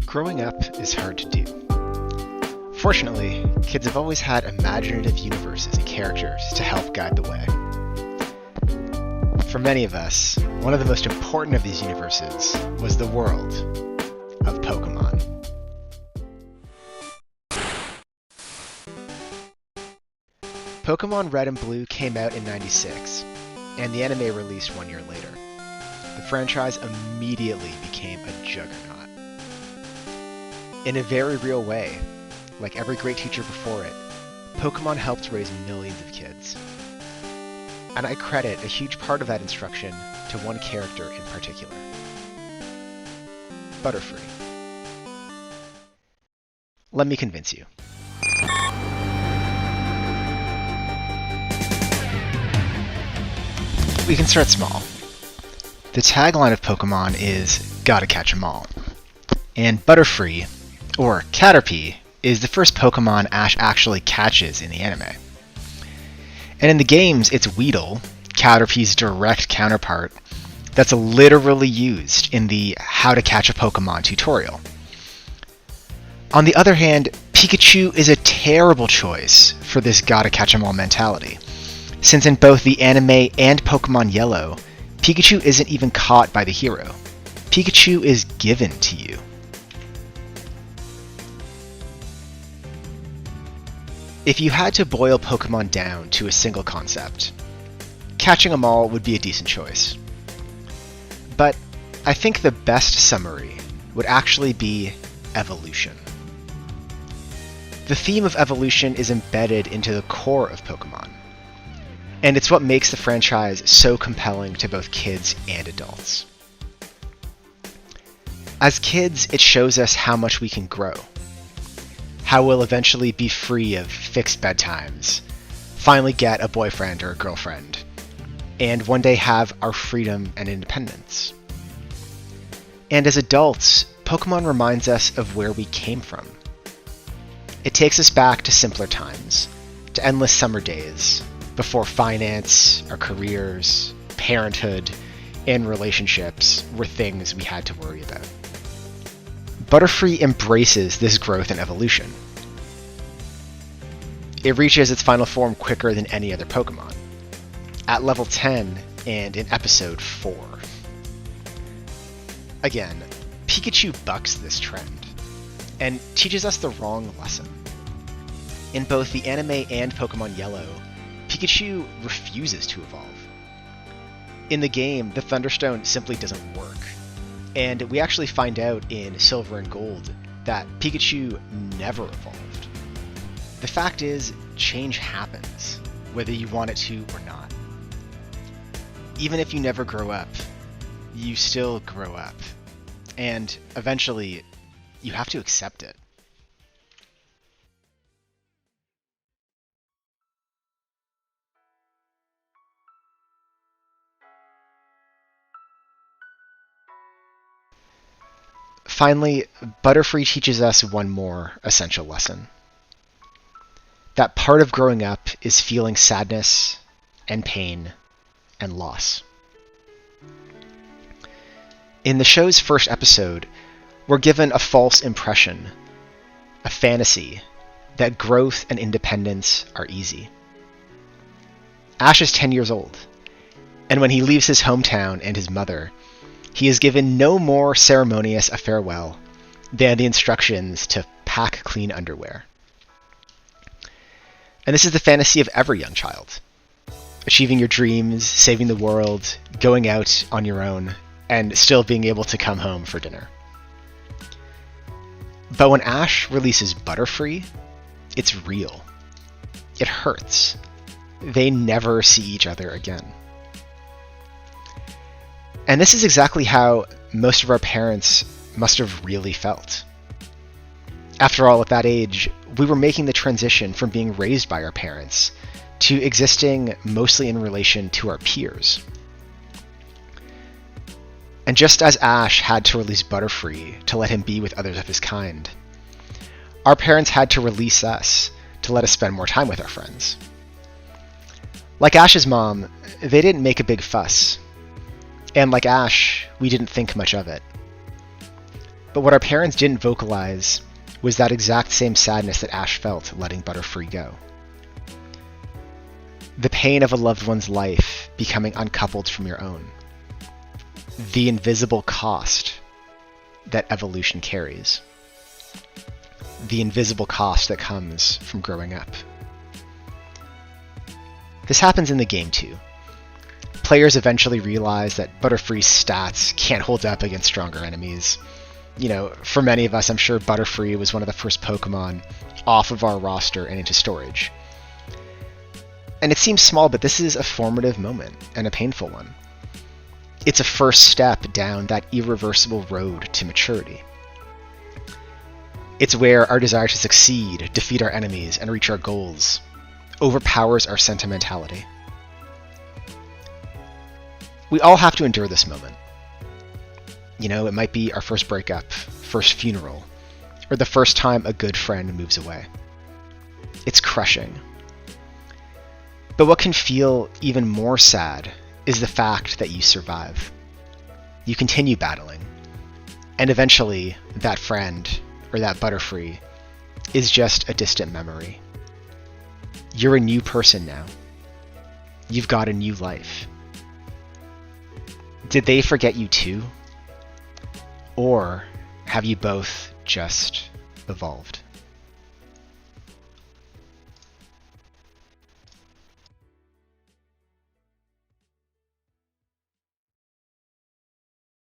Growing up is hard to do. Fortunately, kids have always had imaginative universes and characters to help guide the way. For many of us, one of the most important of these universes was the world of Pokemon. Pokemon Red and Blue came out in '96, and the anime released 1 year later. The franchise immediately became a juggernaut. In a very real way, like every great teacher before it, Pokemon helped raise millions of kids. And I credit a huge part of that instruction to one character in particular. Butterfree. Let me convince you. We can start small. The tagline of Pokemon is, "Gotta catch 'em all." And Butterfree, or Caterpie, is the first Pokemon Ash actually catches in the anime. And in the games, it's Weedle, Caterpie's direct counterpart, that's literally used in the How to Catch a Pokemon tutorial. On the other hand, Pikachu is a terrible choice for this gotta catch 'em all mentality, since in both the anime and Pokemon Yellow, Pikachu isn't even caught by the hero. Pikachu is given to you. If you had to boil Pokemon down to a single concept, catching them all would be a decent choice. But I think the best summary would actually be evolution. The theme of evolution is embedded into the core of Pokemon, and it's what makes the franchise so compelling to both kids and adults. As kids, it shows us how much we can grow, how we'll eventually be free of fixed bedtimes, finally get a boyfriend or a girlfriend, and one day have our freedom and independence. And as adults, Pokemon reminds us of where we came from. It takes us back to simpler times, to endless summer days, before finance, our careers, parenthood, and relationships were things we had to worry about. Butterfree embraces this growth and evolution. It reaches its final form quicker than any other Pokemon, at level 10 and in episode 4. Again, Pikachu bucks this trend, and teaches us the wrong lesson. In both the anime and Pokemon Yellow, Pikachu refuses to evolve. In the game, the Thunderstone simply doesn't work. And we actually find out in Silver and Gold that Pikachu never evolved. The fact is, change happens, whether you want it to or not. Even if you never grow up, you still grow up. And eventually, you have to accept it. Finally, Butterfree teaches us one more essential lesson. That part of growing up is feeling sadness and pain and loss. In the show's first episode, we're given a false impression, a fantasy, that growth and independence are easy. Ash is 10 years old, and when he leaves his hometown and his mother, he is given no more ceremonious a farewell than the instructions to pack clean underwear. And this is the fantasy of every young child. Achieving your dreams, saving the world, going out on your own, and still being able to come home for dinner. But when Ash releases Butterfree, it's real. It hurts. They never see each other again. And this is exactly how most of our parents must have really felt. After all, at that age, we were making the transition from being raised by our parents to existing mostly in relation to our peers. And just as Ash had to release Butterfree to let him be with others of his kind, our parents had to release us to let us spend more time with our friends. Like Ash's mom, they didn't make a big fuss. And like Ash, we didn't think much of it. But what our parents didn't vocalize was that exact same sadness that Ash felt letting Butterfree go. The pain of a loved one's life becoming uncoupled from your own. The invisible cost that evolution carries. The invisible cost that comes from growing up. This happens in the game too. Players eventually realize that Butterfree's stats can't hold up against stronger enemies. You know, for many of us, I'm sure Butterfree was one of the first Pokemon off of our roster and into storage. And it seems small, but this is a formative moment, and a painful one. It's a first step down that irreversible road to maturity. It's where our desire to succeed, defeat our enemies, and reach our goals overpowers our sentimentality. We all have to endure this moment. You know, it might be our first breakup, first funeral, or the first time a good friend moves away. It's crushing. But what can feel even more sad is the fact that you survive. You continue battling, and eventually that friend, or that Butterfree, is just a distant memory. You're a new person now. You've got a new life. Did they forget you too? Or have you both just evolved?